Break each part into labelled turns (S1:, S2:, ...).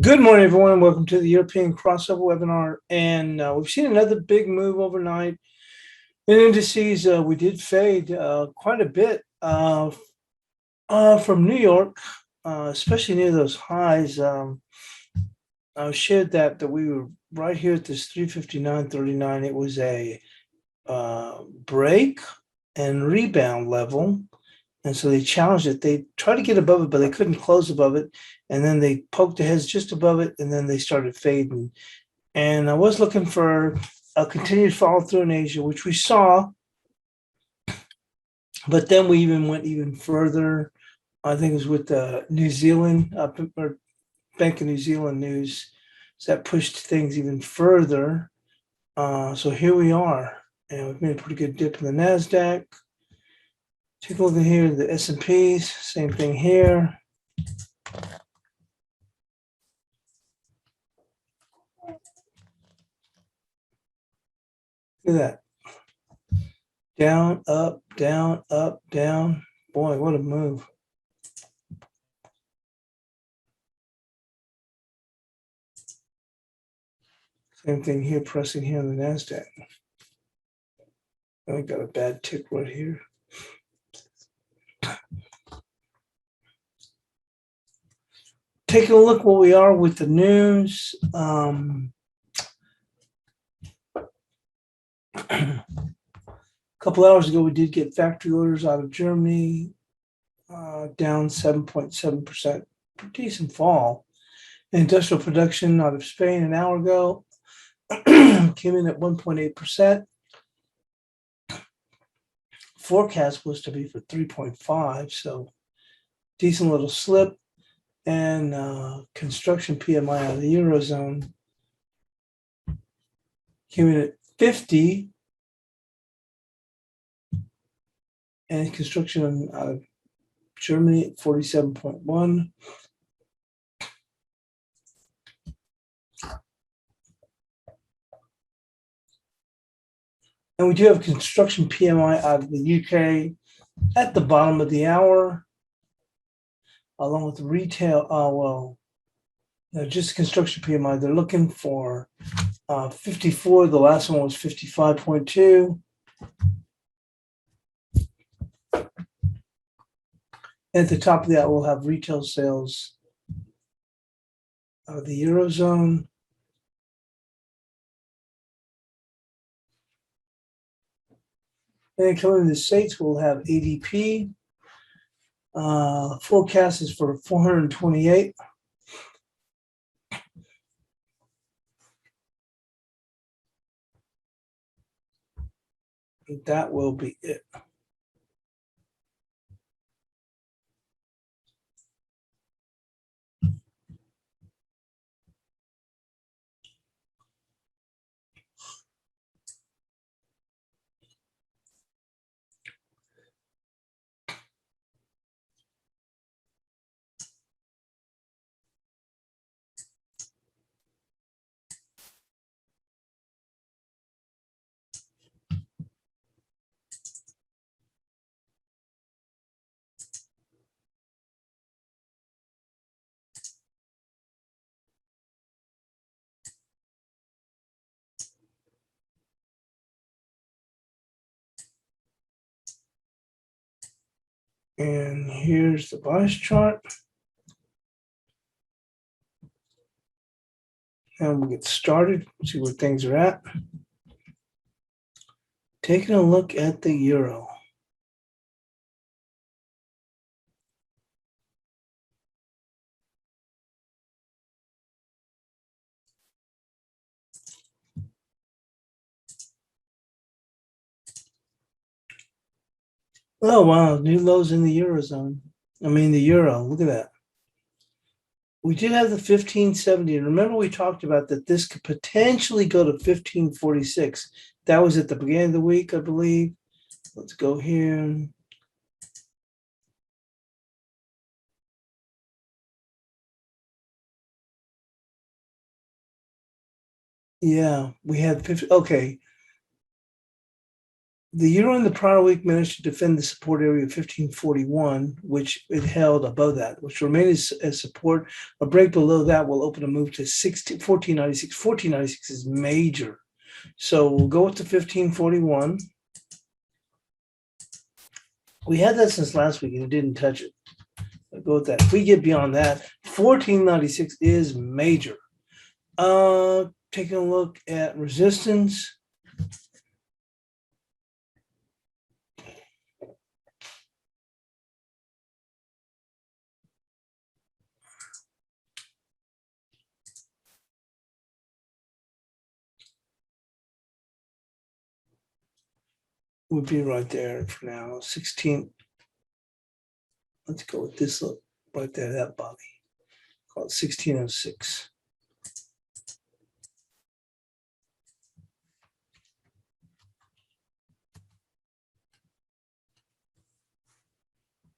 S1: Good morning, everyone. Welcome to the European crossover webinar. And we've seen another big move overnight in indices. We did fade quite a bit from New York, especially near those highs. I shared that we were right here at this 359.39. It was a break and rebound level. And so they challenged it. They tried to get above it, but they couldn't close above it. And then they poked their heads just above it, and then they started fading. And I was looking for a continued follow through in Asia, which we saw. But then we went even further. I think it was with New Zealand, or Bank of New Zealand news. So that pushed things even further. So here we are. And we've made a pretty good dip in the Nasdaq. Take a look at here, the S&Ps, same thing here. Look at that. Down, up, down, up, down. Boy, what a move. Same thing here, pressing here on the Nasdaq. I got a bad tick right here. Taking a look where we are with the news. A couple hours ago, we did get factory orders out of Germany, down 7.7%, decent fall. Industrial production out of Spain an hour ago came in at 1.8%. Forecast was to be for 3.5, so decent little slip. And construction PMI out of the Eurozone came in at 50. And construction out of Germany at 47.1. And we do have construction PMI out of the UK at the bottom of the hour, along with retail. Just construction PMI. They're looking for 54. The last one was 55.2. At the top of that, we'll have retail sales of the Eurozone. And then coming to the States, we'll have ADP. Forecast is for 428. And that will be it. And here's the bias chart. And we'll get started, see where things are at. Taking a look at the euro. Oh, wow, new lows in the Eurozone. I mean, the euro, look at that. We did have the 1570. And remember, we talked about that this could potentially go to 1546. That was at the beginning of the week, I believe. Let's go here. Yeah, we had 50. Okay. The euro in the prior week managed to defend the support area of 1541, which it held above that, which remains as support. A break below that will open a move to 1496. 1496 is major. So we'll go with the 1541. We had that since last week and it didn't touch it. I'll go with that. If we get beyond that, 1496 is major. Taking a look at resistance. Would be right there for now. 16. Let's go with this look right there, that body. Call it 1606.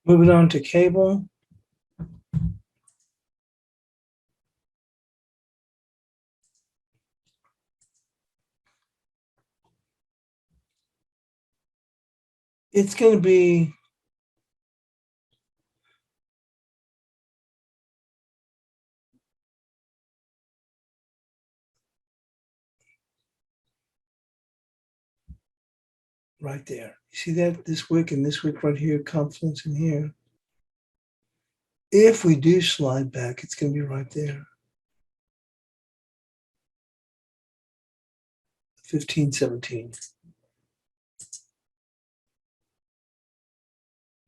S1: Moving on to cable. It's going to be right there. You see that? This wick and this wick right here, confluence in here. If we do slide back, it's going to be right there. 1517.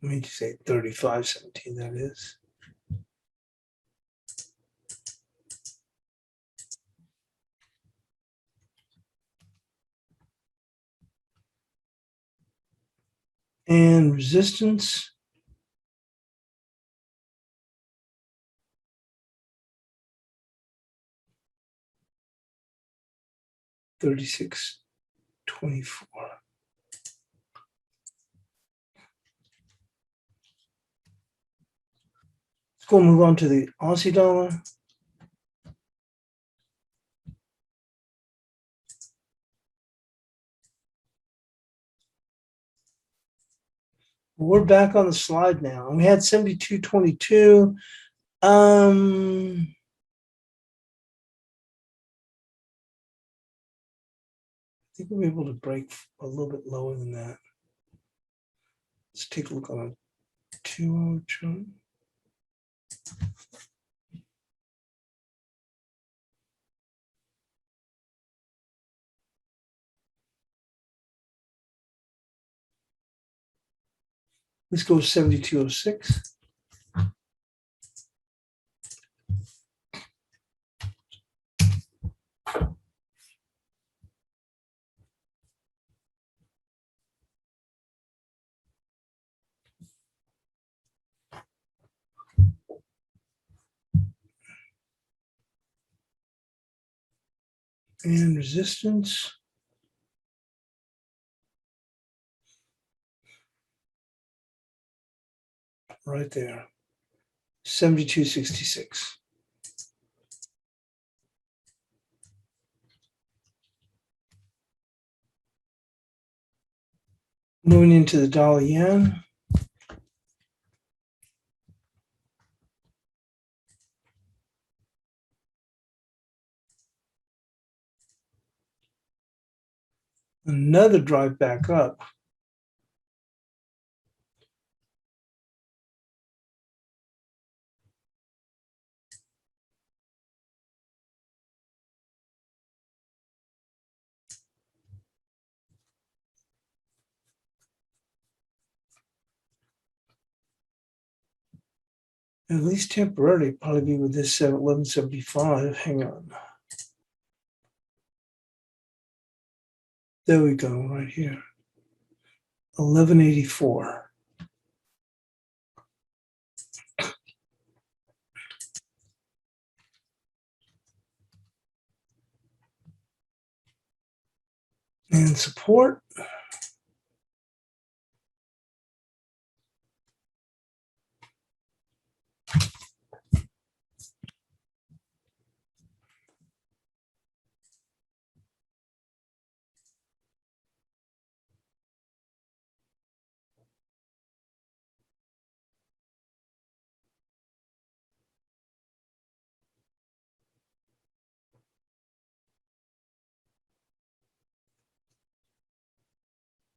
S1: Let me just say 3517, that is. And resistance. $36.24. Let's go move on to the Aussie dollar. We're back on the slide now. And we had 72.22. I think we'll be able to break a little bit lower than that. Let's take a look on a 2-hour chart. Let's go 7206. And resistance. Right there. 7266. Moving into the dollar yen. Another drive back up. At least temporarily, probably be with this 1175. Hang on. There we go, right here. 1184. And support.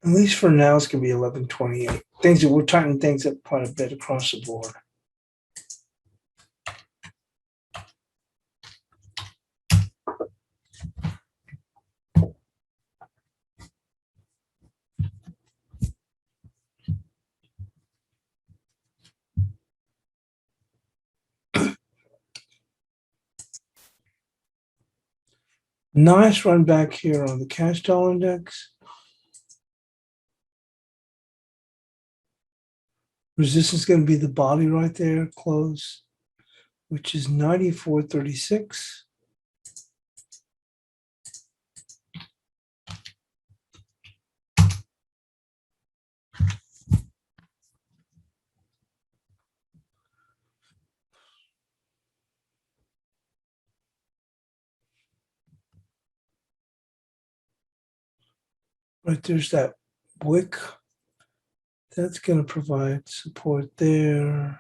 S1: At least for now, it's going to be 11.28. Things that we're tightening things up quite a bit across the board. Nice run back here on the cash dollar index. Resistance is going to be the body right there, close, which is 94.36. Right there's that wick. That's going to provide support there.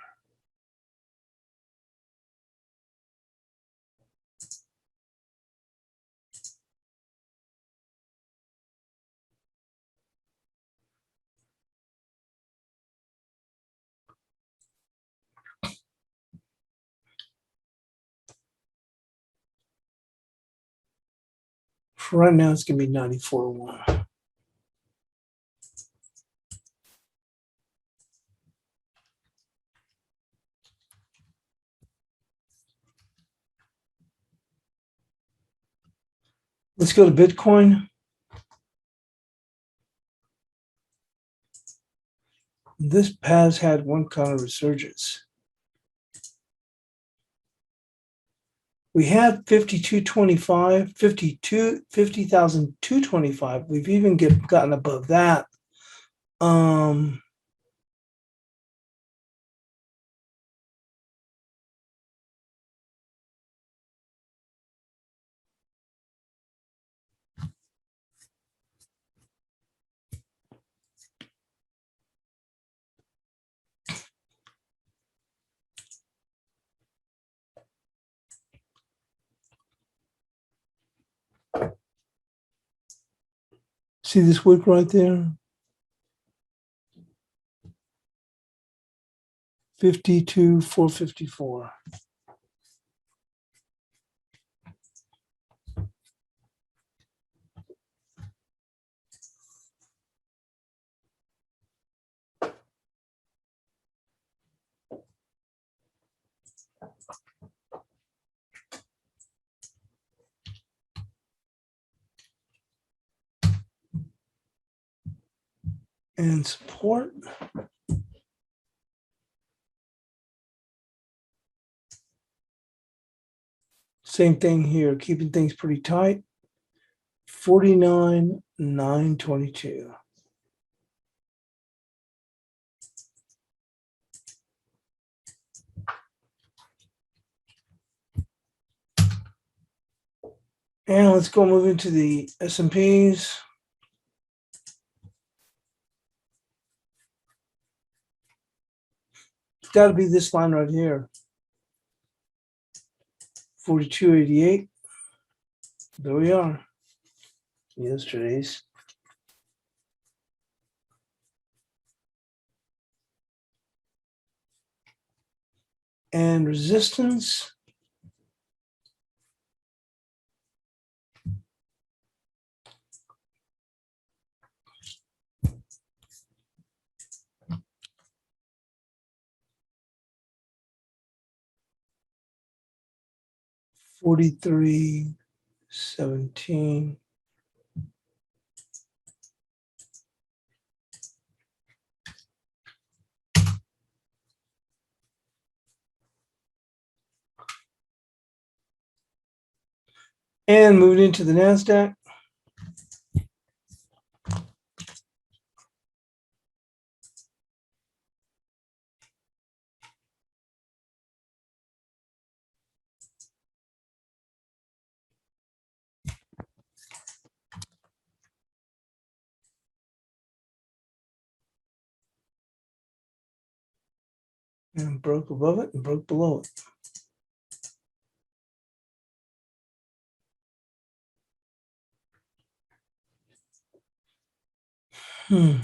S1: For right now, it's going to be 94.1. Let's go to Bitcoin. This has had one kind of resurgence. We had 52.25, 50,225. We've even gotten above that. See this wick right there? 52,454. And support. Same thing here, keeping things pretty tight. 49,922. And let's go move into the S&Ps. It's got to be this line right here. 42.88. There we are. Yesterday's. And resistance. $43.17. And moving into the Nasdaq. And broke above it and broke below it. Hmm.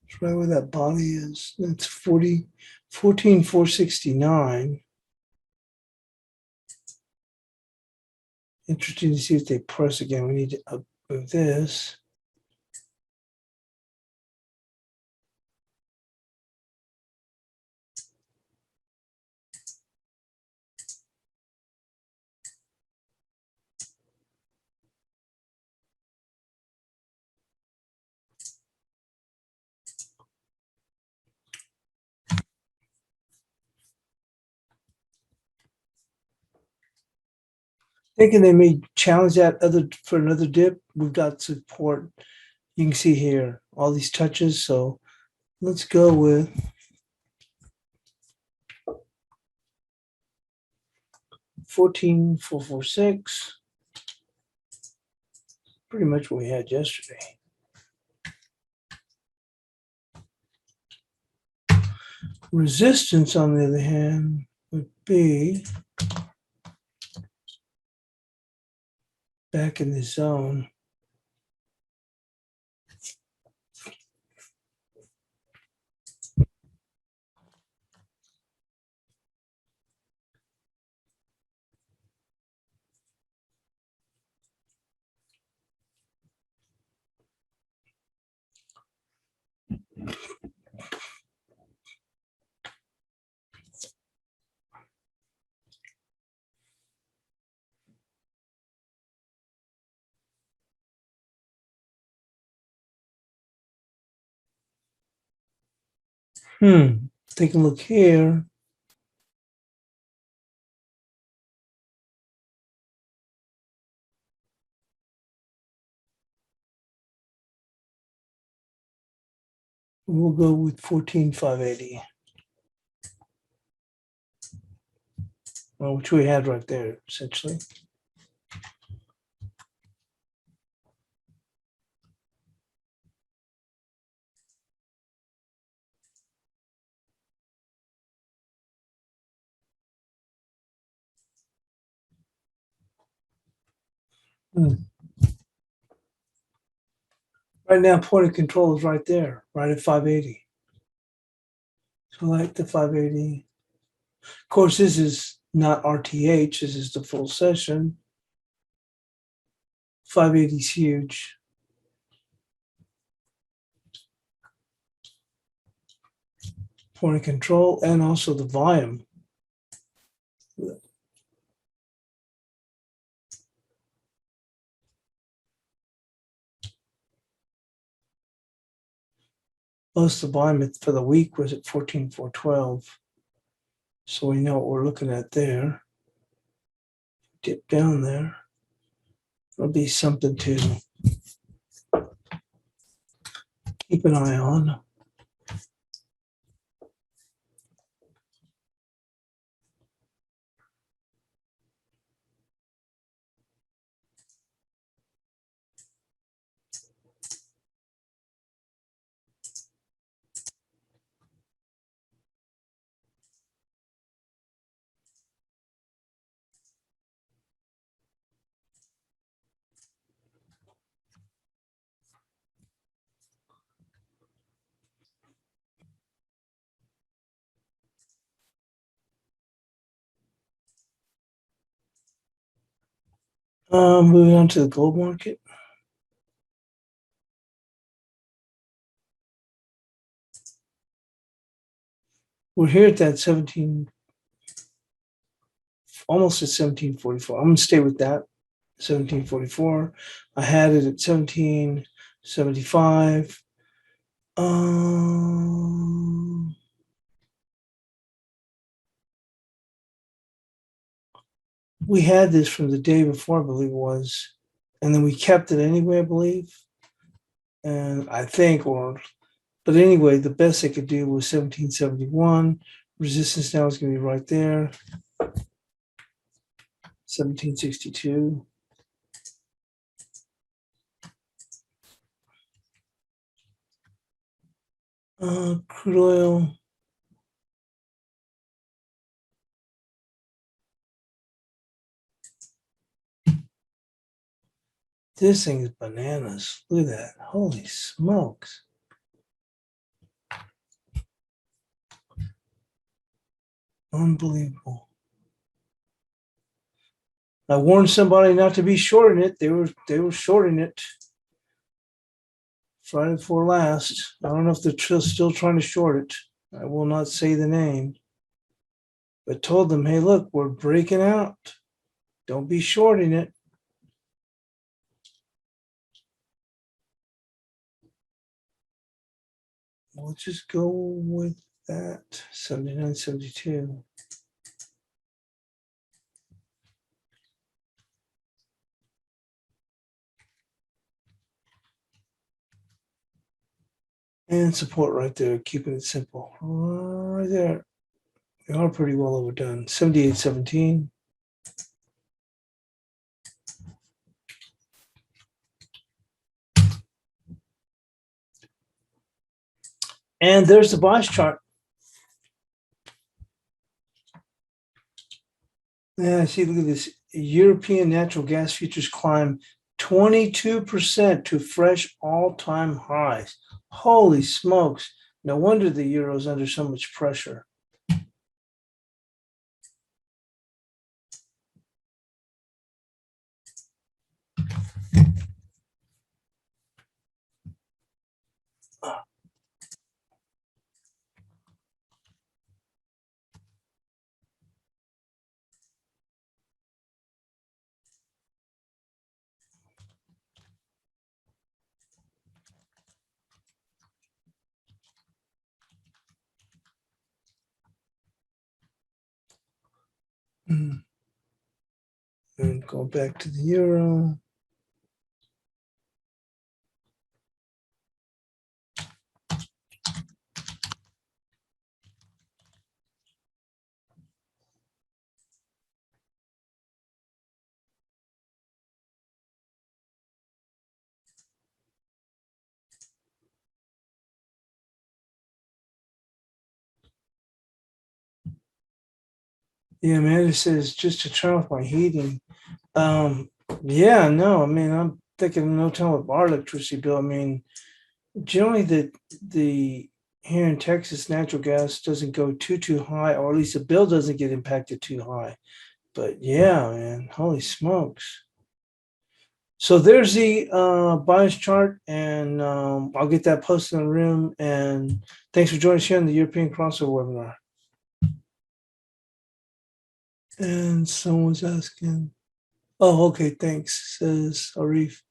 S1: It's right where that body is. That's 14,469. Interesting to see if they press again. We need to move this. Thinking they may challenge that other for another dip. We've got support. You can see here all these touches. So let's go with 14,446. Pretty much what we had yesterday. Resistance, on the other hand, would be back in the zone. Take a look here. We'll go with 14,580. Well, which we had right there, essentially. Right now, point of control is right there, right at 580. So like the 580. Of course, this is not RTH. This is the full session. 580 is huge. Point of control and also the volume. Most of the volume for the week was at 14,412. So we know what we're looking at there. Dip down there. There'll be something to keep an eye on. Moving on to the gold market. We're here at that 17, almost at 1744. I'm going to stay with that, 1744. I had it at 1775. We had this from the day before, I believe it was, and then we kept it anyway, I believe. And I think, but anyway, the best they could do was 1771. Resistance now is going to be right there. 1762. Crude oil. This thing is bananas. Look at that. Holy smokes. Unbelievable. I warned somebody not to be shorting it. They were shorting it Friday before last. I don't know if they're still trying to short it. I will not say the name. But told them, hey, look, we're breaking out. Don't be shorting it. We'll just go with that. 79.72. And support right there, keeping it simple. Right there. They are pretty well overdone. 78.17. And there's the bias chart. Yeah, see, look at this. European natural gas futures climb 22% to fresh all-time highs. Holy smokes. No wonder the euro is under so much pressure. And go back to the euro. Yeah, man, it says just to turn off my heating. Yeah, no, I mean, I'm thinking no time with our electricity bill. I mean, generally the here in Texas, natural gas doesn't go too high, or at least the bill doesn't get impacted too high. But yeah, man, holy smokes. So there's the bias chart, and I'll get that posted in the room. And thanks for joining us here on the European crossover webinar. And someone's asking, oh, okay, thanks, says Arif.